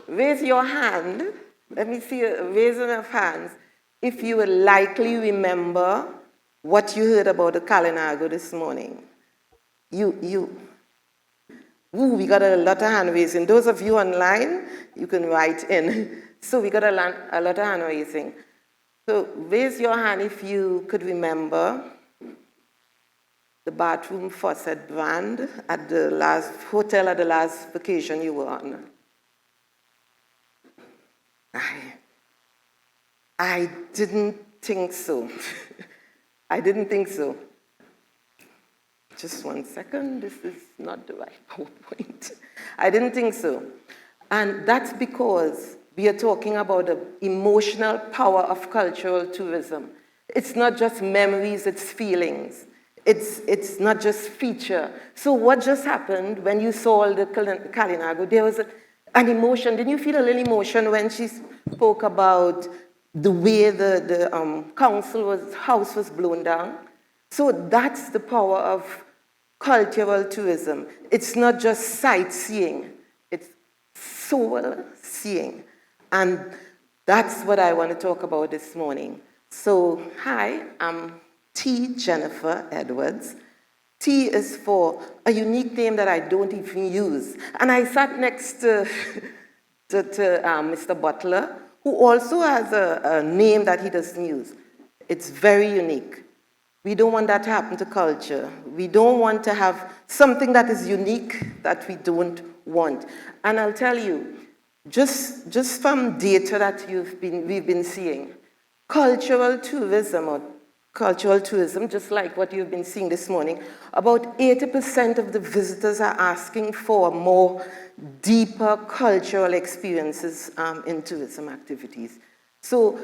Raise your hand. Let me see, raising of hands. If you would likely remember what you heard about the Kalinago this morning. Ooh, we got a lot of hand raising. Those of you online, you can write in. So we got a lot of hand raising. So raise your hand if you could remember the bathroom faucet brand at the last hotel at the last vacation you were on. I didn't think so. I didn't think so. Just 1 second, this is not the right PowerPoint. I didn't think so. And that's because we are talking about the emotional power of cultural tourism. It's not just memories, it's feelings. It's not just feature. So what just happened when you saw the Kalinago? There was an emotion. Didn't you feel a little emotion when she spoke about the way the house was blown down? So that's the power of cultural tourism. It's not just sightseeing, it's soul seeing. And that's what I want to talk about this morning. So, hi, I'm T. Jennifer Edwards. T is for a unique name that I don't even use. And I sat next to, Mr. Butler, who also has a name that he doesn't use. It's very unique. We don't want that to happen to culture. We don't want to have something that is unique that we don't want. And I'll tell you, just from data that we've been seeing, cultural tourism, just like what you've been seeing this morning, about 80% of the visitors are asking for more deeper cultural experiences in tourism activities. So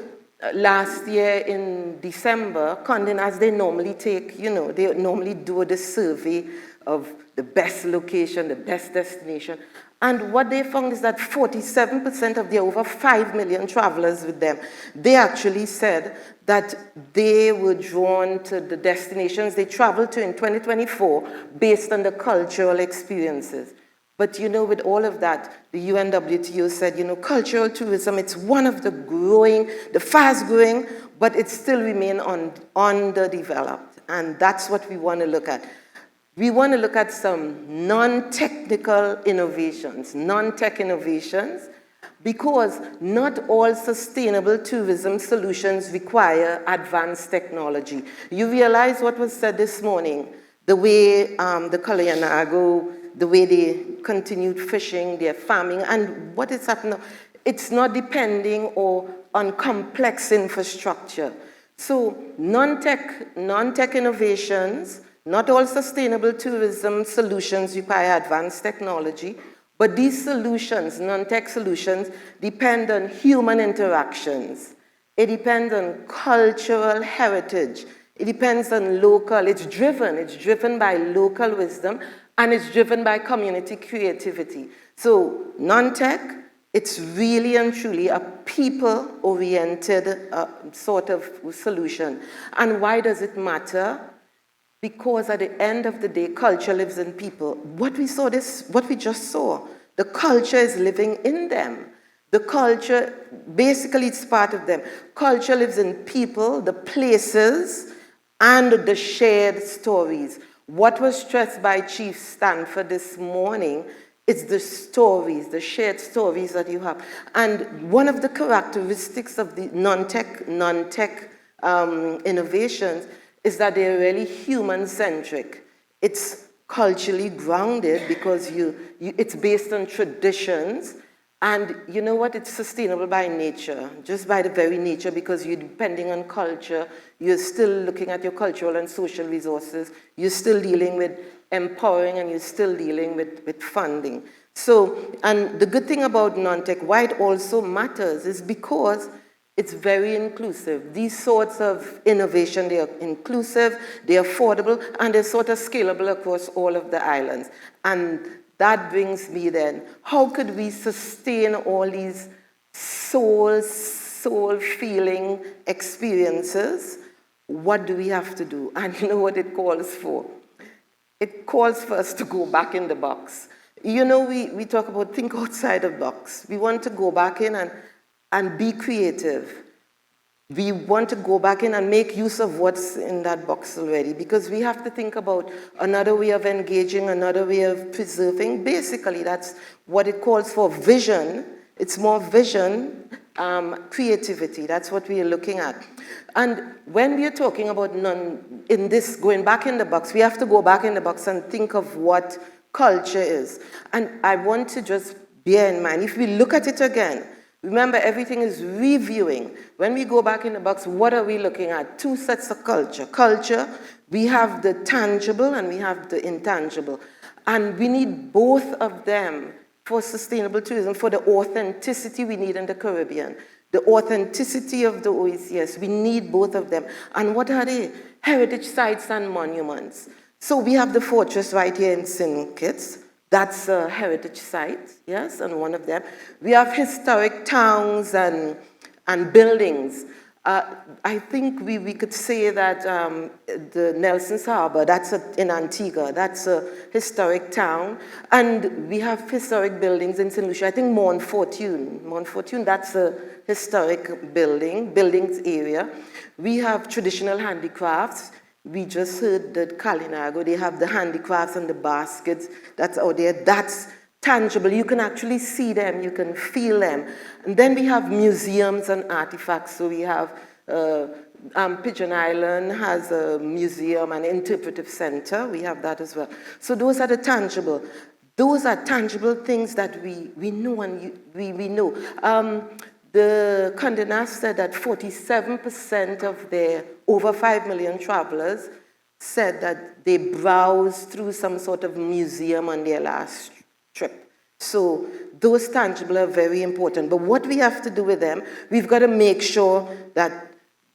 last year in December, Condé Nast, they normally take, they normally do the survey of the best location, the best destination. And what they found is that 47% of the over 5 million travelers with them, they actually said that they were drawn to the destinations they traveled to in 2024 based on the cultural experiences. But with all of that, the UNWTO said, cultural tourism, it's one of the fast growing, but it still remains underdeveloped. And that's what we want to look at. We want to look at some non-technical innovations, non-tech innovations, because not all sustainable tourism solutions require advanced technology. You realize what was said this morning, the way the Kalinago, the way they continued fishing, their farming, and what is happening now, it's not depending on complex infrastructure. So non-tech innovations, not all sustainable tourism solutions require advanced technology, but these solutions, non-tech solutions, depend on human interactions. It depends on cultural heritage. It depends on local, it's driven by local wisdom, and it's driven by community creativity. So non-tech, it's really and truly a people-oriented sort of solution. And why does it matter? Because at the end of the day, culture lives in people. What we just saw, the culture is living in them. The culture, basically it's part of them. Culture lives in people, the places, and the shared stories. What was stressed by Chief Stanford this morning is the stories, the shared stories that you have. And one of the characteristics of the non-tech innovations is that they're really human-centric. It's culturally grounded because it's based on traditions, and you know what? It's sustainable by nature, just by the very nature, because you're depending on culture, you're still looking at your cultural and social resources, you're still dealing with empowering, and you're still dealing with funding. So, and the good thing about non-tech, why it also matters, is because it's very inclusive. These sorts of innovation, they are inclusive, they're affordable, and they're sort of scalable across all of the islands. And that brings me then, how could we sustain all these soul-feeling experiences? What do we have to do? And you know what it calls for? It calls for us to go back in the box. You know, we talk about think outside the box. We want to go back in and be creative. We want to go back in and make use of what's in that box already, because we have to think about another way of engaging, another way of preserving. Basically, that's what it calls for, vision. It's more vision, creativity. That's what we are looking at. And when we are talking about in this going back in the box, we have to go back in the box and think of what culture is. And I want to just bear in mind, if we look at it again, remember, everything is reviewing. When we go back in the box, what are we looking at? Two sets of culture. Culture, we have the tangible and we have the intangible. And we need both of them for sustainable tourism, for the authenticity we need in the Caribbean. The authenticity of the OECS, we need both of them. And what are they? Heritage sites and monuments. So we have the fortress right here in St. Kitts. That's a heritage site, yes, and one of them. We have historic towns and buildings. I think we could say that the Nelson's Harbor, that's in Antigua, that's a historic town. And we have historic buildings in St. Lucia. I think Montfortune, that's a historic buildings area. We have traditional handicrafts. We just heard that Kalinago, they have the handicrafts and the baskets that's out there. That's tangible. You can actually see them. You can feel them. And then we have museums and artifacts. So we have Pigeon Island has a museum and interpretive center. We have that as well. So those are the tangible. Those are tangible things that we know and we know. The Condé Nast said that 47% of their over 5 million travelers said that they browsed through some sort of museum on their last trip. So those tangible are very important. But what we have to do with them, we've got to make sure that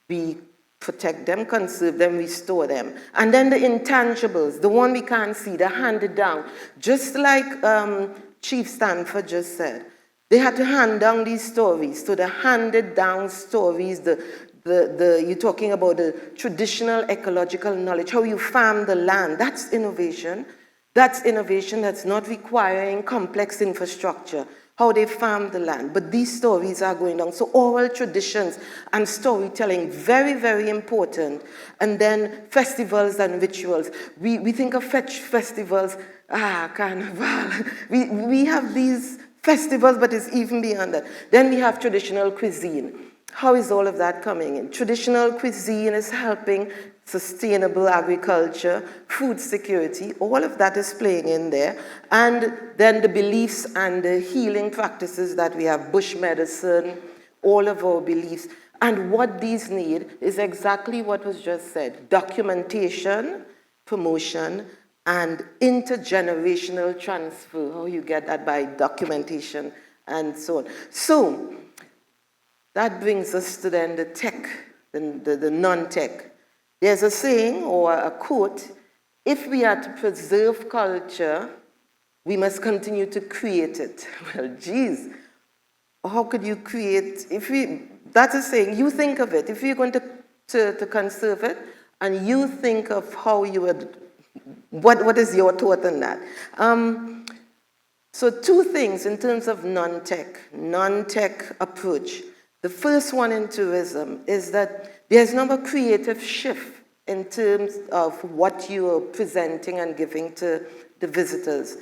we protect them, conserve them, restore them. And then the intangibles, the one we can't see, the handed down. Just like Chief Stanford just said, they had to hand down these stories. So the handed down stories, you're talking about the traditional ecological knowledge, how you farm the land, that's innovation. That's innovation that's not requiring complex infrastructure, how they farm the land. But these stories are going down. So oral traditions and storytelling, very, very important. And then festivals and rituals. We think of festivals, Carnival. We have these festivals, but it's even beyond that. Then we have traditional cuisine. How is all of that coming in? Traditional cuisine is helping sustainable agriculture, food security, all of that is playing in there. And then the beliefs and the healing practices that we have, bush medicine, all of our beliefs. And what these need is exactly what was just said, documentation, promotion, and intergenerational transfer, how you get that by documentation and so on. So that brings us to then the tech, the non-tech. There's a saying or a quote, if we are to preserve culture, we must continue to create it. Well, geez, how could you create, that's a saying, you think of it, if you're going to conserve it, and you think of how you would, what is your thought on that? So two things in terms of non-tech approach. The first one in tourism is that there's no more creative shift in terms of what you are presenting and giving to the visitors.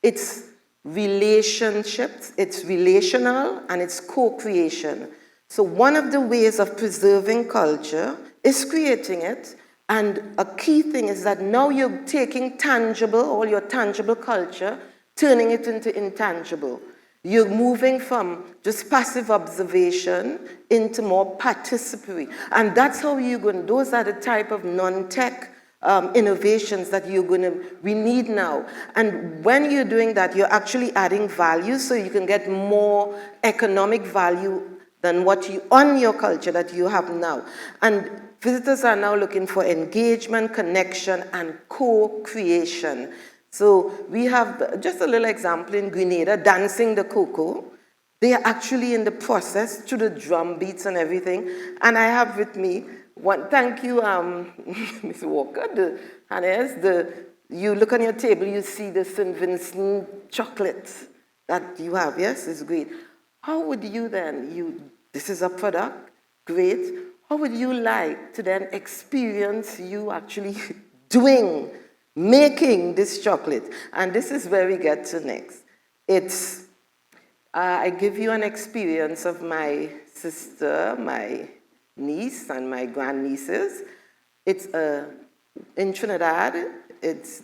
It's relationships, it's relational, and it's co-creation. So one of the ways of preserving culture is creating it, and a key thing is that now you're taking tangible, all your tangible culture, turning it into intangible. You're moving from just passive observation into more participatory. And that's how you're going, those are the type of non-tech innovations that we need now. And when you're doing that, you're actually adding value so you can get more economic value than what on your culture that you have now. And visitors are now looking for engagement, connection, and co-creation. So we have just a little example in Grenada, dancing the cocoa. They are actually in the process to the drum beats and everything. And I have with me, thank you, Ms. Walker, Hannes, the you look on your table, you see the St. Vincent chocolate that you have, yes, it's great. How would you then, this is a product, great. How would you like to then experience you actually making this chocolate? And this is where we get to next. I give you an experience of my sister, my niece, and my grandnieces. It's in Trinidad. It's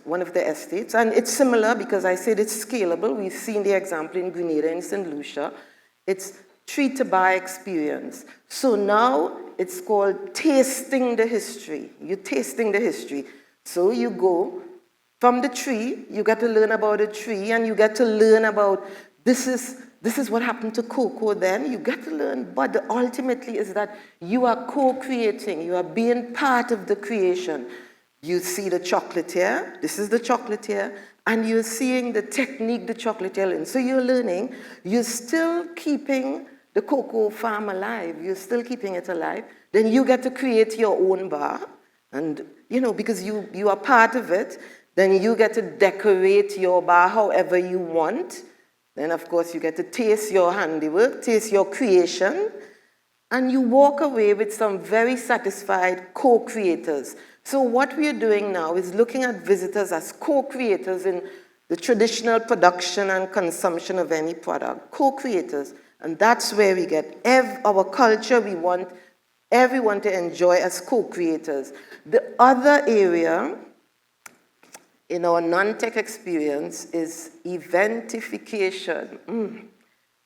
one of the estates, and it's similar because I said it's scalable. We've seen the example in Grenada and St. Lucia. It's tree to bar experience. So now it's called tasting the history. You're tasting the history. So you go from the tree, you get to learn about the tree, and you get to learn about this is what happened to cocoa then. You get to learn, but ultimately is that you are co-creating. You are being part of the creation. You see the chocolate here. This is the chocolate here. And you're seeing the technique the chocolatier learned. So you're learning. You're still keeping the cocoa farm alive. You're still keeping it alive. Then you get to create your own bar. And, because you are part of it, then you get to decorate your bar however you want. Then, of course, you get to taste your handiwork, taste your creation, and you walk away with some very satisfied co-creators. So what we are doing now is looking at visitors as co-creators in the traditional production and consumption of any product, co-creators. And that's where we get our culture. We want everyone to enjoy as co-creators. The other area in our non-tech experience is eventification.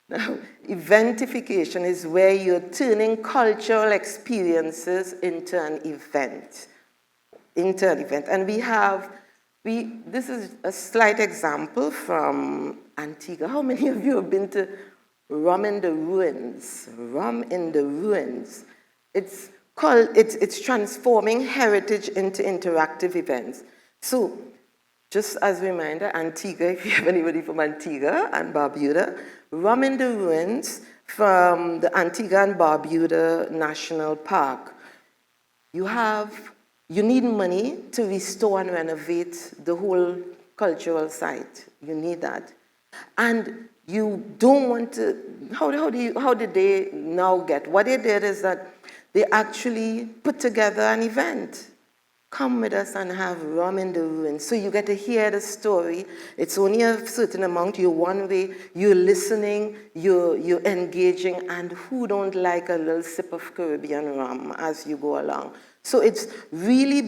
Now, eventification is where you're turning cultural experiences into an event. And this is a slight example from Antigua. How many of you have been to Rum in the Ruins? Rum in the Ruins. It's transforming heritage into interactive events. So, just as a reminder, Antigua, if you have anybody from Antigua and Barbuda, Rum in the Ruins from the Antigua and Barbuda National Park. You need money to restore and renovate the whole cultural site. You need that. And you don't want to, how did they now get? What they did is that they actually put together an event. Come with us and have Rum in the Ruins. So you get to hear the story. It's only a certain amount. You're one way. You're listening. You're engaging. And who don't like a little sip of Caribbean rum as you go along? So it's really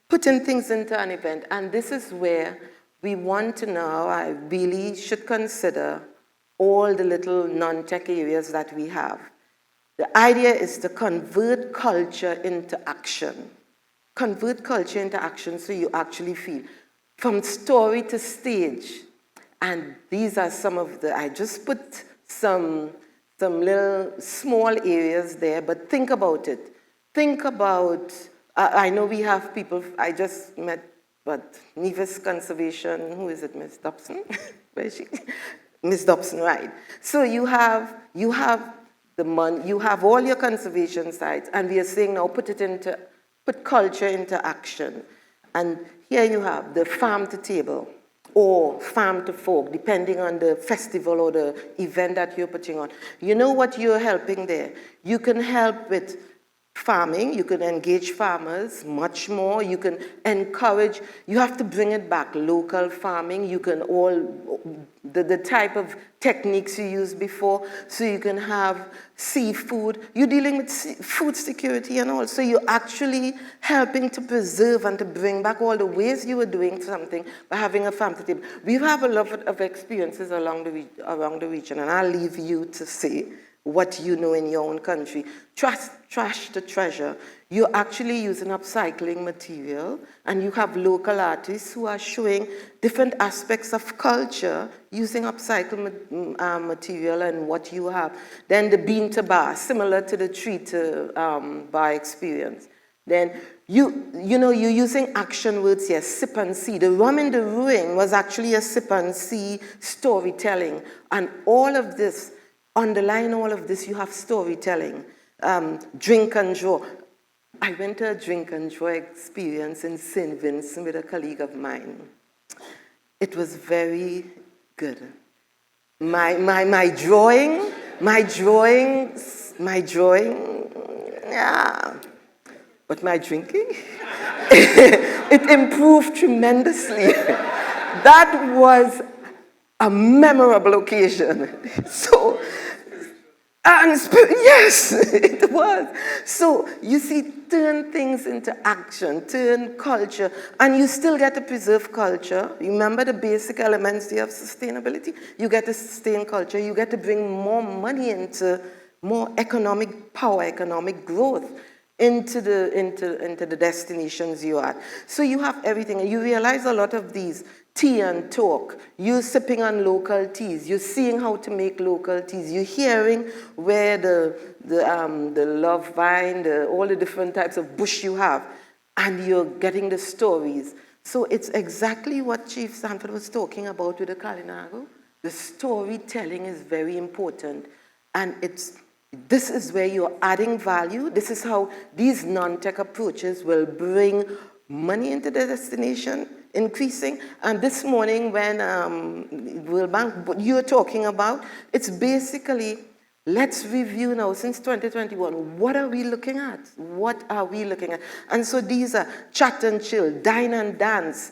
putting things into an event. And this is where we want to now, I really should consider all the little non-tech areas that we have. The idea is to convert culture into action. Convert culture into action so you actually feel. From story to stage. And these are some of I just put some little small areas there, but think about it. Think about, I know we have people, I just met, Nevis Conservation, who is it, Miss Dobson? Where is she? Miss Dobson, right. So you have the money, you have all your conservation sites, and we are saying now put culture into action. And here you have the farm to table or farm to fork, depending on the festival or the event that you're putting on. You know what you're helping there? You can help with farming, you can engage farmers much more, you can encourage, you have to bring it back, local farming, you can the type of techniques you used before, so you can have seafood, you're dealing with food security and all, so you're actually helping to preserve and to bring back all the ways you were doing something by having a farm to table. We have a lot of experiences around the region, and I'll leave you to say what you know in your own country. Trash to treasure. You're actually using upcycling material, and you have local artists who are showing different aspects of culture using upcycled material and what you have. Then the bean to bar, similar to the tree to bar experience. Then you're using action words here, sip and see. The Rum in the Ruin was actually a sip and see storytelling, and all of this, underlying all of this, you have storytelling, drink and draw. I went to a drink and draw experience in St. Vincent with a colleague of mine. It was very good. My drawing, yeah. But my drinking, it improved tremendously. That was a memorable occasion. So, yes, it was. So, you see, turn things into action, turn culture, and you still get to preserve culture. Remember the basic elements there of sustainability? You get to sustain culture, you get to bring more money into more economic power, economic growth into the destinations you are. So you have everything, and you realize a lot of these tea and talk. You're sipping on local teas. You're seeing how to make local teas. You're hearing where the love vine, all the different types of bush you have, and you're getting the stories. So it's exactly what Chief Sanford was talking about with the Kalinago. The storytelling is very important, and this is where you're adding value. This is how these non-tech approaches will bring money into the destination, increasing. And this morning when World Bank, what you're talking about, it's basically, let's review now, since 2021, what are we looking at? What are we looking at? And so these are chat and chill, dine and dance.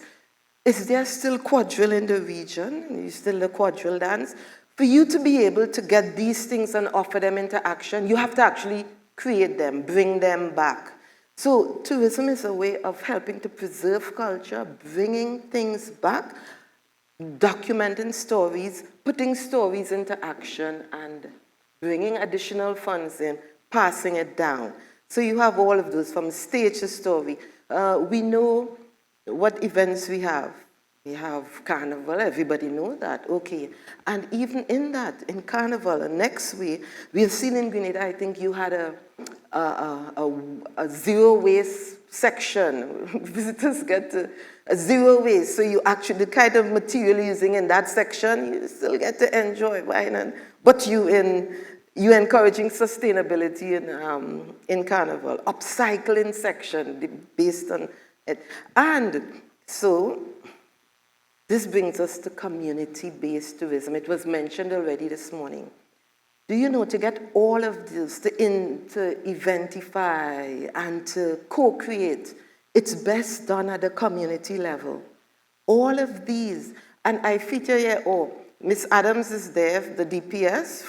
Is there still quadrille in the region? Is still the quadrille dance? For you to be able to get these things and offer them into action, you have to actually create them, bring them back. So tourism is a way of helping to preserve culture, bringing things back, documenting stories, putting stories into action, and bringing additional funds in, passing it down. So you have all of those from stage to story. We know what events we have. We have Carnival, everybody knows that, okay. And even in that, in Carnival, next week, we have seen in Grenada, I think you had a zero waste section. Visitors get to a zero waste, so you actually, the kind of material you're using in that section, you still get to enjoy wine, but you're encouraging sustainability in Carnival. Upcycling section based on it. And so, this brings us to community-based tourism. It was mentioned already this morning. Do you know, to get all of this, to eventify and to co-create, it's best done at the community level. All of these, and I feature here, Miss Adams is there, the DPS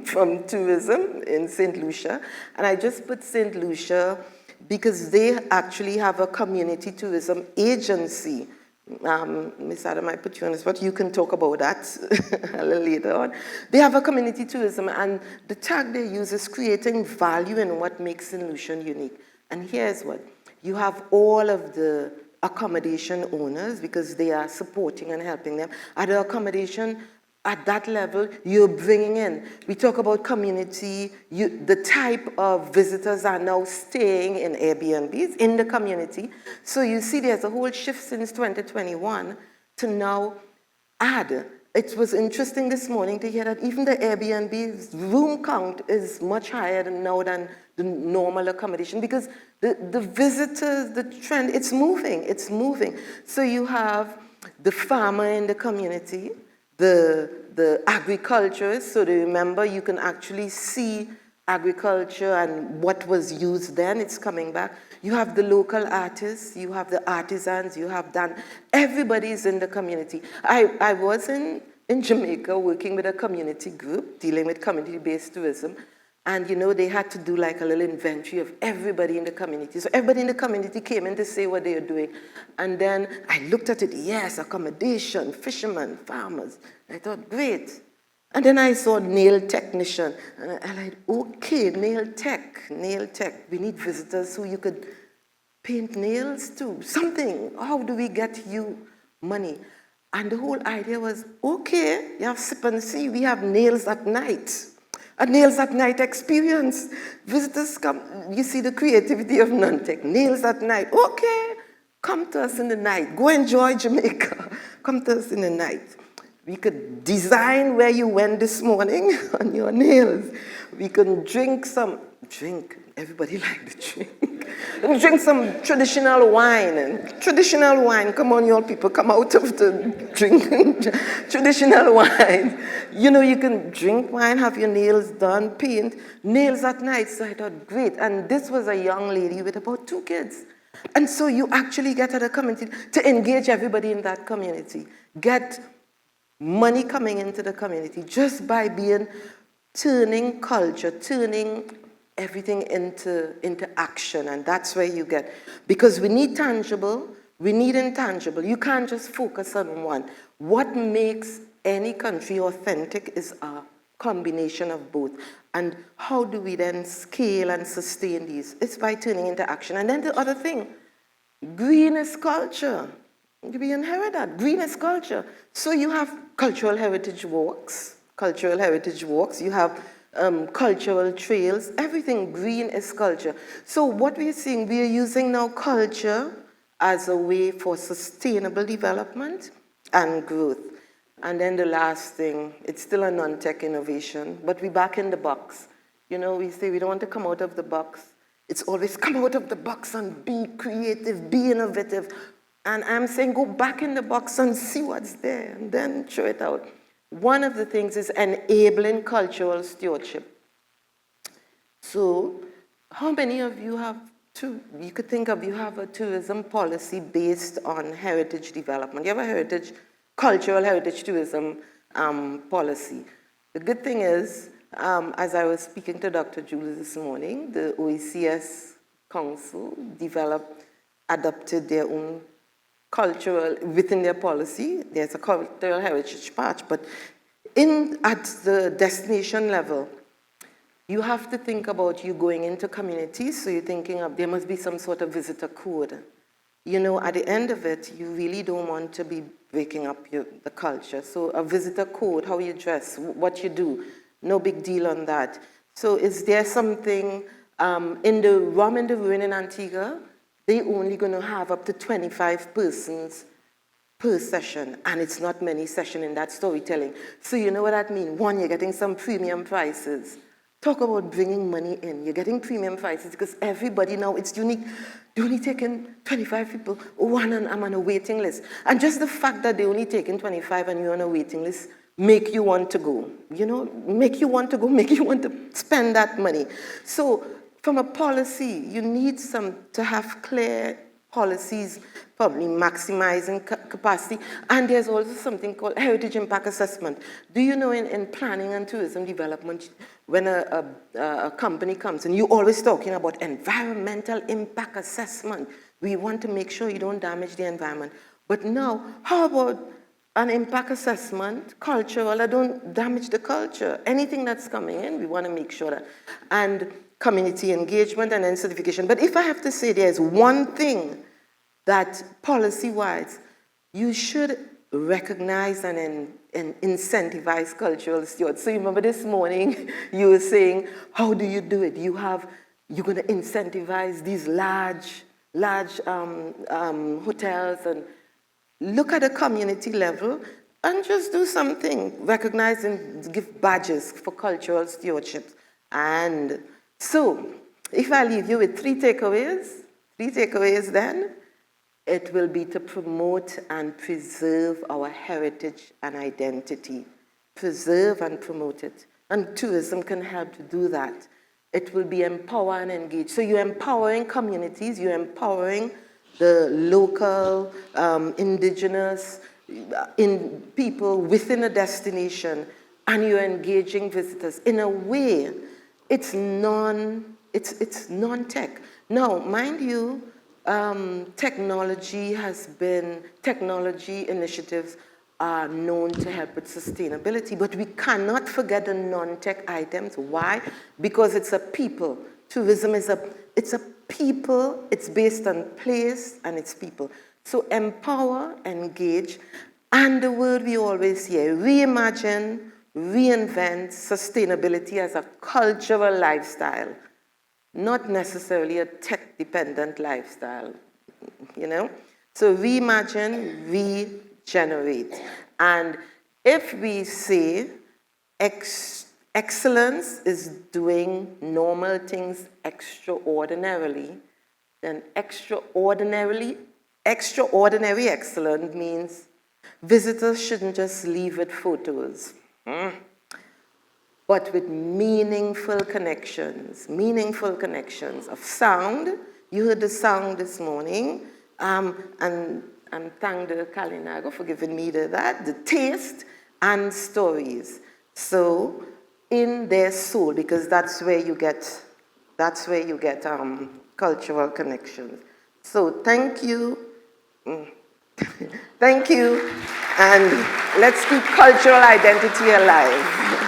from tourism in St. Lucia, and I just put St. Lucia because they actually have a community tourism agency. Ms. Adam, I put you on the spot. You can talk about that a little later on. They have a community tourism, and the tag they use is creating value in what makes St. Lucia unique. And here's what. You have all of the accommodation owners, because they are supporting and helping them. At the accommodation, at that level, you're bringing in. We talk about community. The type of visitors are now staying in Airbnbs in the community. So you see there's a whole shift since 2021 to now add. It was interesting this morning to hear that even the Airbnb's room count is much higher now than the normal accommodation, because the visitors, the trend, it's moving. So you have the farmer in the community, the agriculturists, so remember you can actually see agriculture and what was used then, it's coming back. You have the local artists, you have the artisans, you have done, everybody's in the community. I was in Jamaica working with a community group dealing with community-based tourism, and they had to do like a little inventory of everybody in the community. So everybody in the community came in to say what they are doing. And then I looked at it, yes, accommodation, fishermen, farmers. I thought, great. And then I saw nail technician. And I like, okay, nail tech. We need visitors who you could paint nails to, something. How do we get you money? And the whole idea was, okay, you have sip and see, we have nails at night. A nails at night experience. Visitors come, you see the creativity of non-tech. Nails at night, okay, come to us in the night. Go enjoy Jamaica. Come to us in the night. We could design where you went this morning on your nails. We can drink, everybody liked the drink. drink some traditional wine. And traditional wine, come on, you all people, come out of the drink traditional wine. You know, you can drink wine, have your nails done, paint, nails at night. So I thought, great. And this was a young lady with about 2 kids. And so you actually get at a community to engage everybody in that community, get money coming into the community just by turning culture, turning everything into action. And that's where you get, because we need tangible, we need intangible. You can't just focus on one. What makes any country authentic is a combination of both. And how do we then scale and sustain these? It's by turning into action. And then the other thing, green is culture. We inherit that. Green is culture. So you have cultural heritage walks. You have cultural trails. Everything green is culture. So what we're seeing, we are using now culture as a way for sustainable development and growth. And then the last thing, it's still a non-tech innovation, but we're back in the box. You know, we say we don't want to come out of the box. It's always come out of the box and be creative, be innovative. And I'm saying go back in the box and see what's there and then throw it out. One of the things is enabling cultural stewardship. So how many of you have you could think of, you have a tourism policy based on heritage development. You have a cultural heritage tourism policy. The good thing is, as I was speaking to Dr. Jules this morning, the OECS Council adopted their own cultural, within their policy, there's a cultural heritage part, but at the destination level, you have to think about you going into communities, so you're thinking of, there must be some sort of visitor code. You know, at the end of it, you really don't want to be breaking up the culture. So a visitor code, how you dress, what you do, no big deal on that. So is there something, in the Rum in the Ruin in Antigua, they're only going to have up to 25 persons per session, and it's not many sessions in that storytelling. So you know what that means? One, you're getting some premium prices. Talk about bringing money in. You're getting premium prices because everybody now, it's unique. They're only taking 25 people. Oh, and I'm on a waiting list. And just the fact that they're only taking 25 and you're on a waiting list make you want to go. You know, make you want to go, make you want to spend that money. So from a policy, you need to have clear policies, probably maximizing capacity. And there's also something called heritage impact assessment. Do you know in planning and tourism development, when a company comes, and you're always talking about environmental impact assessment, we want to make sure you don't damage the environment. But now, how about an impact assessment, cultural, I don't damage the culture. Anything that's coming in, we want to make sure that. And community engagement and then certification. But if I have to say there's one thing that policy-wise, you should recognize and incentivize cultural stewards. So you remember this morning, you were saying, how do you do it? You're going to incentivize these large hotels, and look at a community level and just do something, recognize and give badges for cultural stewardship. And so, if I leave you with three takeaways then, it will be to promote and preserve our heritage and identity. Preserve and promote it. And tourism can help to do that. It will be empower and engage. So you're empowering communities, you're empowering the local, indigenous, people within a destination, and you're engaging visitors in a way. It's non-tech. Now, mind you, technology initiatives are known to help with sustainability, but we cannot forget the non-tech items. Why? Because it's a people. Tourism it's a people, it's based on place and it's people. So empower, engage, and the word we always hear, reimagine, reinvent sustainability as a cultural lifestyle, not necessarily a tech-dependent lifestyle, you know? So reimagine, regenerate. And if we say excellence is doing normal things extraordinarily, then extraordinary excellent means visitors shouldn't just leave with photos, but with meaningful connections of sound. You heard the sound this morning, and thank the Kalinago for giving me that, the taste and stories. So in their soul, because that's where you get cultural connections. So thank you. Thank you, and let's keep cultural identity alive.